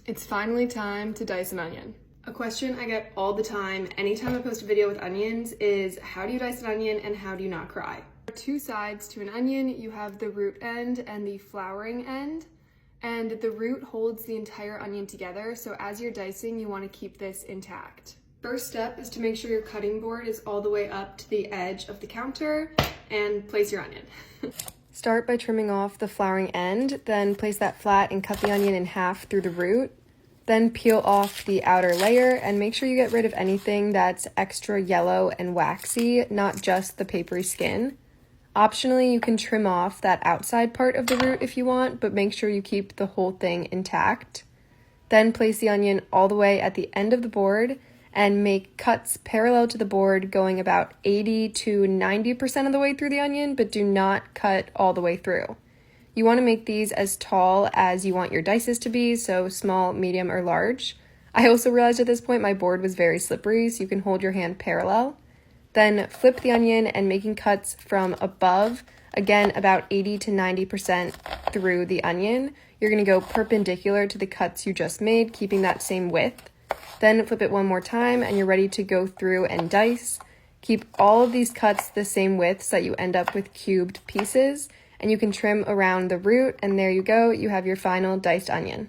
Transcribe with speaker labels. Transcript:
Speaker 1: It's finally time to dice an onion. A question I get all the time anytime I post a video with onions is, how do you dice an onion and how do you not cry? There are two sides to an onion. You have the root end and the flowering end, and the root holds the entire onion together, so as you're dicing, you want to keep this intact. First step is to make sure your cutting board is all the way up to the edge of the counter and place your onion. Start by trimming off the flowering end, then place that flat and cut the onion in half through the root. Then peel off the outer layer and make sure you get rid of anything that's extra yellow and waxy, not just the papery skin. Optionally, you can trim off that outside part of the root if you want, but make sure you keep the whole thing intact. Then place the onion all the way at the end of the board and make cuts parallel to the board, going about 80 to 90% of the way through the onion, but do not cut all the way through. You want to make these as tall as you want your dices to be, so small, medium, or large. I also realized at this point my board was very slippery, so you can hold your hand parallel. Then flip the onion and making cuts from above, again about 80 to 90% through the onion. You're going to go perpendicular to the cuts you just made, keeping that same width. Then flip it one more time and you're ready to go through and dice. Keep all of these cuts the same width so that you end up with cubed pieces, and you can trim around the root, and there you go, you have your final diced onion.